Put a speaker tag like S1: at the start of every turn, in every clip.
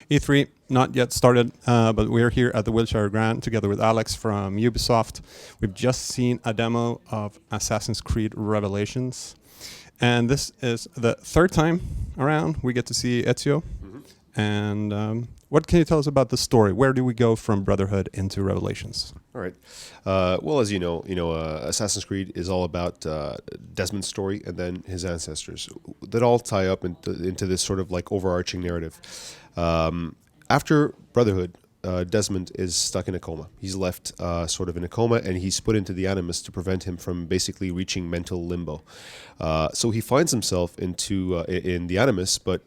S1: E3 not yet started, but we're here at the Wilshire Grand together with Alex from Ubisoft. We've just seen a demo of Assassin's Creed Revelations, and this is the third time around we get to see Ezio. And what can you tell us about the story? Where do we go from Brotherhood into Revelations?
S2: All right. Well, as you know, Assassin's Creed is all about Desmond's story and then his ancestors that all tie up into this sort of like overarching narrative. After Brotherhood, Desmond is stuck in a coma. He's left sort of in a coma, and he's put into the Animus to prevent him from basically reaching mental limbo. So he finds himself in the Animus, but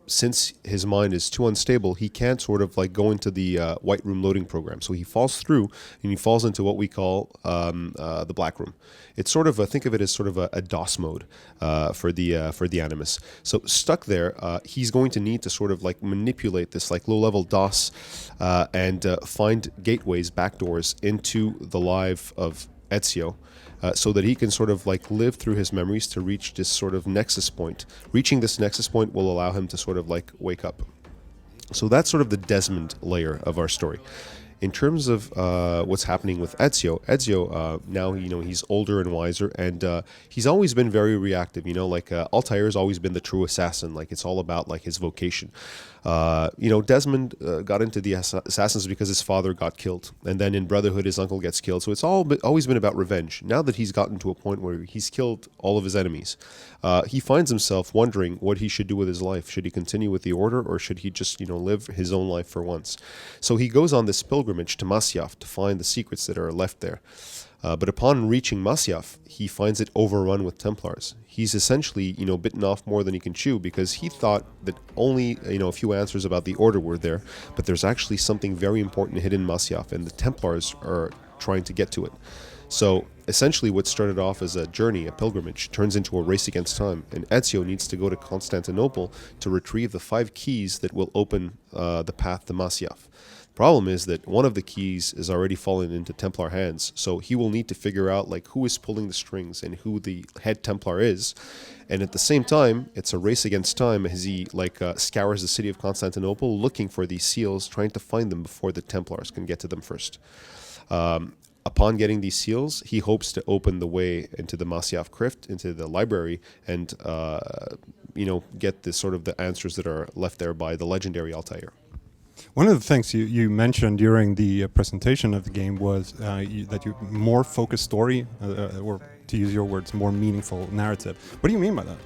S2: since his mind is too unstable, he can't sort of like go into the White Room loading program. So he falls through, and he falls into what we call the Black Room. It's sort of think of it as sort of a DOS mode for the Animus. So stuck there, he's going to need to sort of like manipulate this like low-level DOS and find gateways, backdoors into the life of Ezio. So that he can sort of like live through his memories to reach this sort of nexus point. Reaching this nexus point will allow him to sort of like wake up. So that's sort of the Desmond layer of our story. In terms of what's happening with Ezio, now he's older and wiser, and he's always been very reactive. Like Altair has always been the true assassin. Like it's all about like his vocation. Desmond got into the assassins because his father got killed, and then in Brotherhood his uncle gets killed. So it's always been about revenge. Now that he's gotten to a point where he's killed all of his enemies, he finds himself wondering what he should do with his life. Should he continue with the Order, or should he just live his own life for once? So he goes on this pilgrimage to Masyaf to find the secrets that are left there. But upon reaching Masyaf, he finds it overrun with Templars. He's essentially, bitten off more than he can chew, because he thought that only, a few answers about the Order were there, but there's actually something very important hidden in Masyaf, and the Templars are trying to get to it. So essentially what started off as a journey, a pilgrimage, turns into a race against time, and Ezio needs to go to Constantinople to retrieve the 5 keys that will open the path to Masyaf. Problem is that one of the keys is already fallen into Templar hands, so he will need to figure out like who is pulling the strings and who the head Templar is. And at the same time, it's a race against time as he scours the city of Constantinople looking for these seals, trying to find them before the Templars can get to them first. Upon getting these seals, he hopes to open the way into the Masyaf crypt, into the library, and get the sort of the answers that are left there by the legendary Altair.
S1: One of the things you mentioned during the presentation of the game was that you more focused story, or to use your words, more meaningful narrative. What do you mean by that?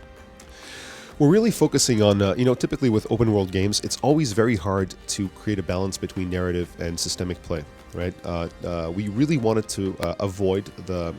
S2: We're really focusing on, typically with open world games, it's always very hard to create a balance between narrative and systemic play, right? We really wanted to avoid the,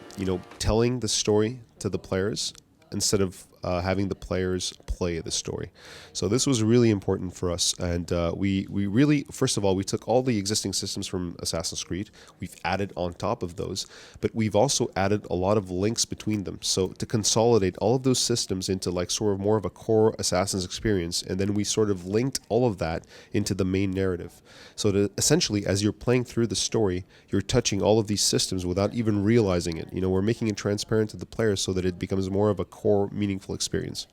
S2: telling the story to the players instead of having the players play the story. So this was really important for us, and we really, first of all, we took all the existing systems from Assassin's Creed, we've added on top of those, but we've also added a lot of links between them, so to consolidate all of those systems into like sort of more of a core Assassin's experience, and then we sort of linked all of that into the main narrative. So that essentially, as you're playing through the story, you're touching all of these systems without even realizing it. We're making it transparent to the players so that it becomes more of a core, meaningful experience.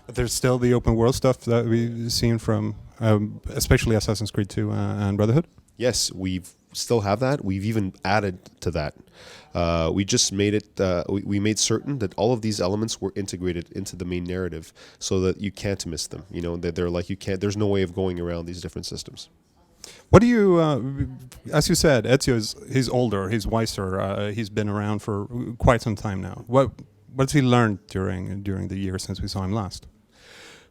S1: There's still the open world stuff that we've seen from especially Assassin's Creed 2 and Brotherhood?
S2: Yes, we still have that. We've even added to that. We just made it, we made certain that all of these elements were integrated into the main narrative so that you can't miss them. That they're like, there's no way of going around these different systems.
S1: What do you, as you said, Ezio he's older, he's wiser, he's been around for quite some time now. What's he learned during the year since we saw him last?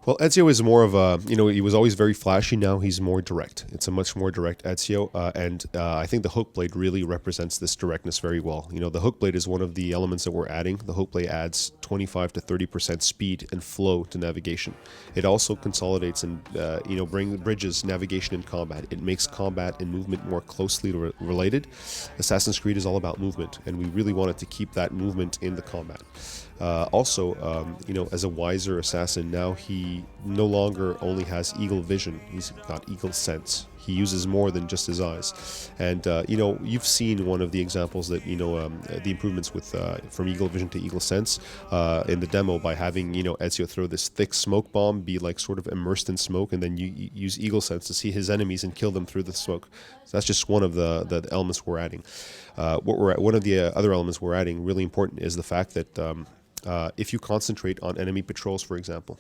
S2: Well, Ezio is more of a, he was always very flashy. Now he's more direct. It's a much more direct Ezio. And I think the hook blade really represents this directness very well. The hook blade is one of the elements that we're adding. The hook blade adds 25 to 30% speed and flow to navigation. It also consolidates and, bridges navigation and combat. It makes combat and movement more closely related. Assassin's Creed is all about movement, and we really wanted to keep that movement in the combat. As a wiser assassin, now he no longer only has eagle vision, he's got eagle sense. He uses more than just his eyes. And you've seen one of the examples that the improvements with from eagle vision to eagle sense in the demo by having Ezio throw this thick smoke bomb, be like sort of immersed in smoke, and then you use eagle sense to see his enemies and kill them through the smoke. So that's just one of the elements we're adding. One of the other elements we're adding, really important, is the fact that if you concentrate on enemy patrols, for example,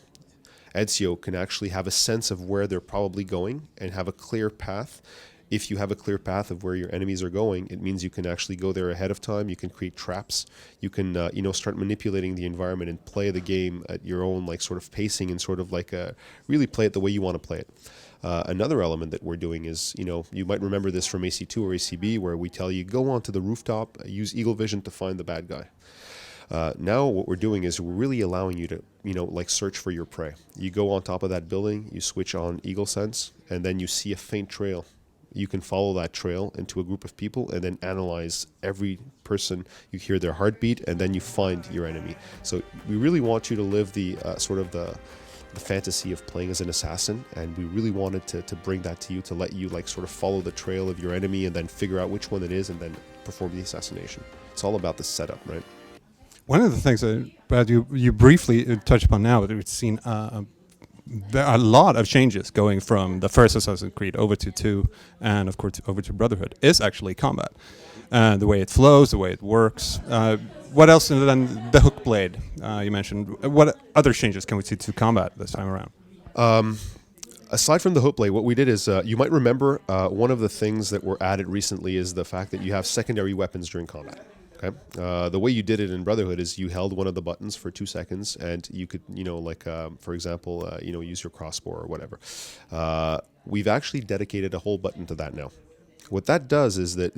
S2: Ezio can actually have a sense of where they're probably going and have a clear path. If you have a clear path of where your enemies are going, it means you can actually go there ahead of time. You can create traps. You can, start manipulating the environment and play the game at your own sort of pacing and sort of really play it the way you want to play it. Another element that we're doing is, you might remember this from AC2 or ACB, where we tell you go onto the rooftop, use eagle vision to find the bad guy. Now what we're doing is we're really allowing you to, search for your prey. You go on top of that building, you switch on eagle sense, and then you see a faint trail. You can follow that trail into a group of people and then analyze every person. You hear their heartbeat, and then you find your enemy. So we really want you to live the fantasy of playing as an assassin, and we really wanted to bring that to you, to let you sort of follow the trail of your enemy and then figure out which one it is and then perform the assassination. It's all about the setup, right?
S1: One of the things that you briefly touched upon now, that we've seen there are a lot of changes going from the first Assassin's Creed over to 2 and of course over to Brotherhood, is actually combat. The way it flows, the way it works. What else other than the hook blade you mentioned? What other changes can we see to combat this time around?
S2: Aside from the hook blade, what we did is, you might remember one of the things that were added recently is the fact that you have secondary weapons during combat. Okay. The way you did it in Brotherhood is you held one of the buttons for 2 seconds, and you could, for example, use your crossbow or whatever. We've actually dedicated a whole button to that now. What that does is that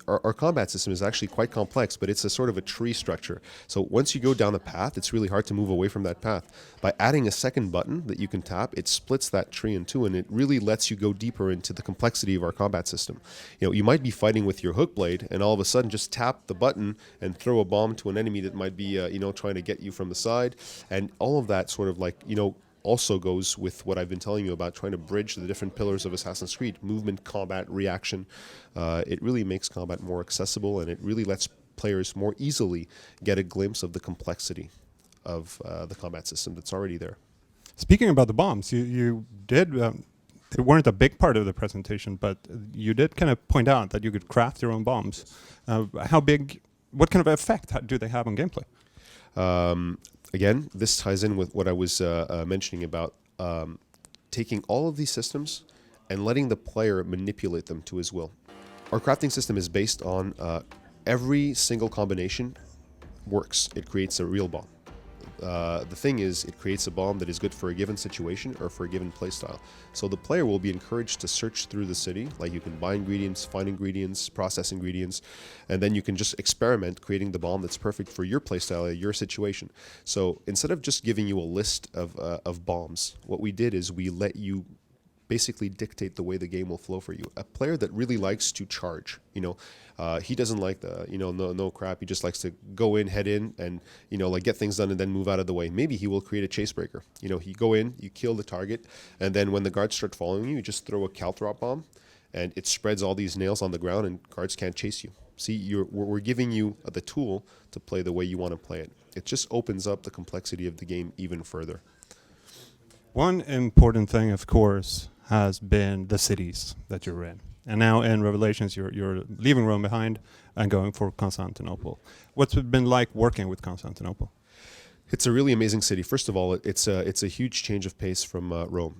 S2: our combat system is actually quite complex, but it's a sort of a tree structure. So once you go down a path, it's really hard to move away from that path. By adding a second button that you can tap, it splits that tree in two, and it really lets you go deeper into the complexity of our combat system. You might be fighting with your hook blade, and all of a sudden just tap the button and throw a bomb to an enemy that might be trying to get you from the side, and all of that sort of also goes with what I've been telling you about trying to bridge the different pillars of Assassin's Creed: movement, combat, reaction. It really makes combat more accessible, and it really lets players more easily get a glimpse of the complexity of the combat system that's already there.
S1: Speaking about the bombs, you did, they weren't a big part of the presentation, but you did kind of point out that you could craft your own bombs. How big, what kind of effect do they have on gameplay?
S2: Again, this ties in with what I was mentioning about taking all of these systems and letting the player manipulate them to his will. Our crafting system is based on every single combination works. It creates a real bomb. The thing is, it creates a bomb that is good for a given situation or for a given playstyle. So the player will be encouraged to search through the city, like you can buy ingredients, find ingredients, process ingredients, and then you can just experiment creating the bomb that's perfect for your playstyle or your situation. So instead of just giving you a list of bombs, what we did is we let you basically dictate the way the game will flow for you. A player that really likes to charge, he doesn't like the, no crap. He just likes to go in, head in, and, get things done and then move out of the way. Maybe he will create a chase breaker. You go in, you kill the target, and then when the guards start following you, you just throw a calthrop bomb, and it spreads all these nails on the ground, and guards can't chase you. See, we're giving you the tool to play the way you want to play it. It just opens up the complexity of the game even further.
S1: One important thing, of course, has been the cities that you're in. And now in Revelations, you're leaving Rome behind and going for Constantinople. What's it been like working with Constantinople?
S2: It's a really amazing city. First of all, it's a huge change of pace from Rome.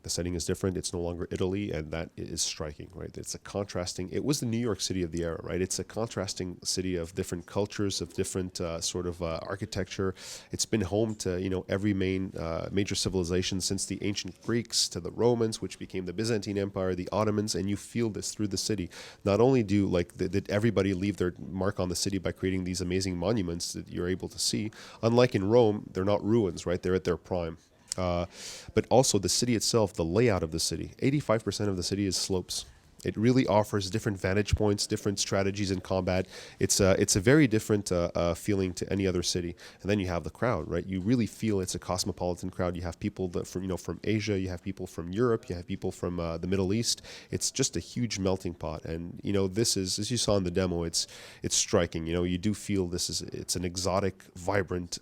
S2: The setting is different. It's no longer Italy, and that is striking, right? It's a contrasting. It was the New York City of the era, right? It's a contrasting city of different cultures, of different architecture. It's been home to every major civilization since the ancient Greeks to the Romans, which became the Byzantine Empire, the Ottomans, and you feel this through the city. Not only did everybody leave their mark on the city by creating these amazing monuments that you're able to see, unlike in Rome, they're not ruins, right? They're at their prime. But also the city itself, the layout of the city. 85% of the city is slopes. It really offers different vantage points, different strategies in combat. It's a very different feeling to any other city. And then you have the crowd, right? You really feel it's a cosmopolitan crowd. You have people that from Asia, you have people from Europe, you have people from the Middle East. It's just a huge melting pot. And this is, as you saw in the demo, it's striking. You do feel it's an exotic, vibrant,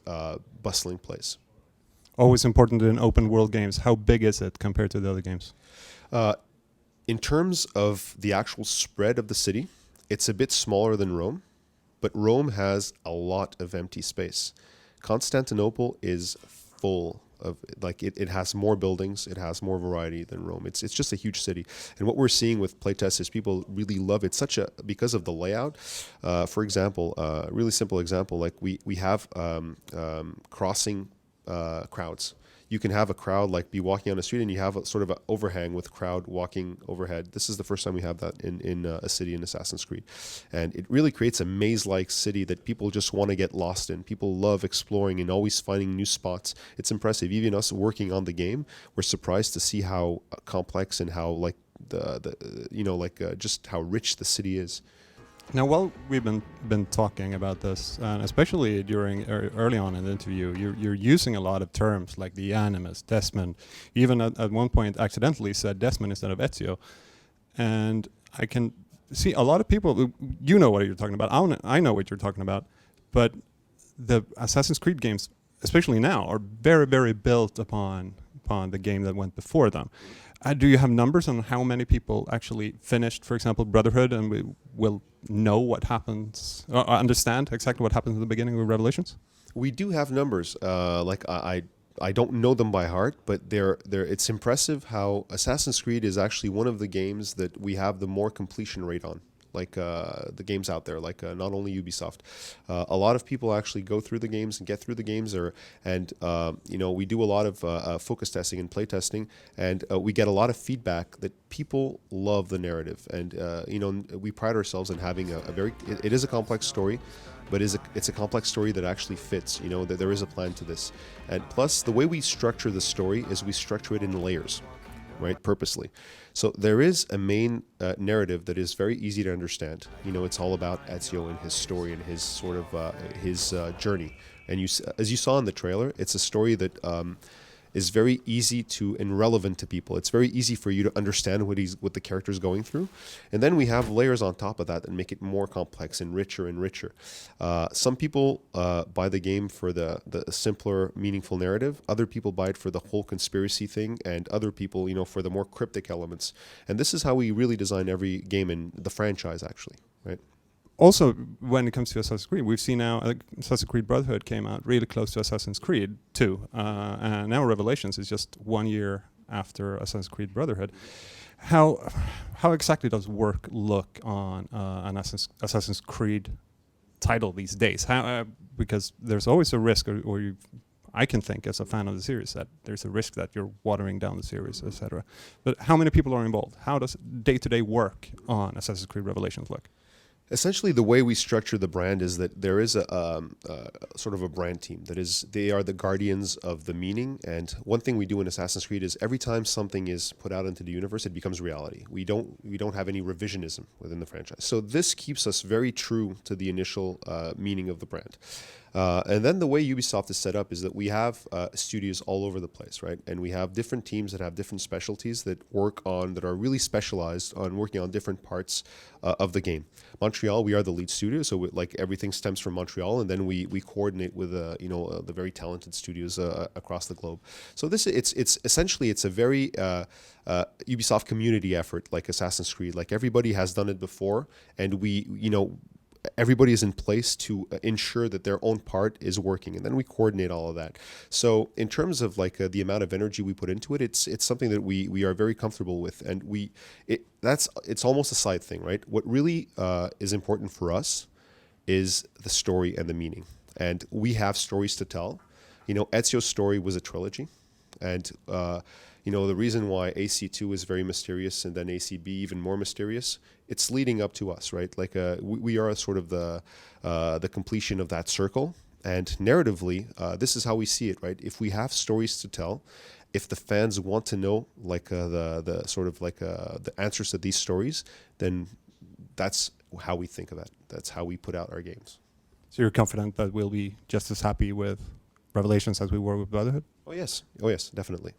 S2: bustling place.
S1: Always important in open world games. How big is it compared to the other games?
S2: In terms of the actual spread of the city, it's a bit smaller than Rome, but Rome has a lot of empty space. Constantinople is full of, like, it has more buildings, it has more variety than Rome. It's just a huge city. And what we're seeing with playtests is people really love it, because of the layout. For example, a really simple example, like we have crossing crowds. You can have a crowd like be walking on the street, and you have a sort of an overhang with crowd walking overhead. This is the first time we have that in a city in Assassin's Creed, and it really creates a maze-like city that people just want to get lost in. People love exploring and always finding new spots. It's impressive. Even us working on the game, we're surprised to see how complex and how like just how rich the city is.
S1: Now, while we've been talking about this, and especially during early on in the interview, you're using a lot of terms like the animus, Desmond. You even at one point accidentally said Desmond instead of Ezio, and I can see a lot of people. You know what you're talking about. I know what you're talking about, but the Assassin's Creed games, especially now, are very, very built upon the game that went before them. Do you have numbers on how many people actually finished, for example, Brotherhood, and we will know what happens, or understand exactly what happens in the beginning of Revelations?
S2: We do have numbers. I don't know them by heart, but they're it's impressive how Assassin's Creed is actually one of the games that we have the more completion rate on. Like the games out there, like not only Ubisoft. A lot of people actually go through the games and get through the games, we do a lot of focus testing and play testing, and we get a lot of feedback that people love the narrative, and we pride ourselves in having a very. It is a complex story, but it's a complex story that actually fits. That there is a plan to this, and plus the way we structure the story is we structure it in layers. Right, purposely. So there is a main narrative that is very easy to understand. It's all about Ezio and his story and his sort of his journey. And as you saw in the trailer, it's a story that is very easy to and relevant to people. It's very easy for you to understand what the character is going through. And then we have layers on top of that that make it more complex and richer and richer. Some people buy the game for the simpler, meaningful narrative. Other people buy it for the whole conspiracy thing, and other people, for the more cryptic elements. And this is how we really design every game in the franchise, actually, right?
S1: Also, when it comes to Assassin's Creed, we've seen now Assassin's Creed Brotherhood came out really close to Assassin's Creed 2. And now Revelations is just 1 year after Assassin's Creed Brotherhood. How exactly does work look on an Assassin's Creed title these days? Because there's always a risk, I can think as a fan of the series that there's a risk that you're watering down the series, etc. But how many people are involved? How does day-to-day work on Assassin's Creed Revelations look?
S2: Essentially, the way we structure the brand is that there is a sort of a brand team they are the guardians of the meaning. And one thing we do in Assassin's Creed is every time something is put out into the universe, it becomes reality. We don't have any revisionism within the franchise. So this keeps us very true to the initial meaning of the brand. And then the way Ubisoft is set up is that we have studios all over the place, right? And we have different teams that have different specialties that are really specialized on working on different parts of the game. Montreal, we are the lead studio, so everything stems from Montreal, and then we coordinate with the very talented studios across the globe. So it's essentially a very Ubisoft community effort, like Assassin's Creed. Like everybody has done it before, and everybody is in place to ensure that their own part is working, and then we coordinate all of that. So in terms of the amount of energy we put into it, it's something that we are very comfortable with, and it's almost a side thing, right? What really is important for us is the story and the meaning, and we have stories to tell. Ezio's story was a trilogy, and the reason why AC2 is very mysterious and then ACB even more mysterious, it's leading up to us, right? We are sort of the completion of that circle. And narratively, this is how we see it, right? If we have stories to tell if the fans want to know like the sort of like the answers to these stories, then that's how we think of it. That's how we put out our games.
S1: So you're confident that we'll be just as happy with Revelations as we were with Brotherhood?
S2: Oh yes, definitely.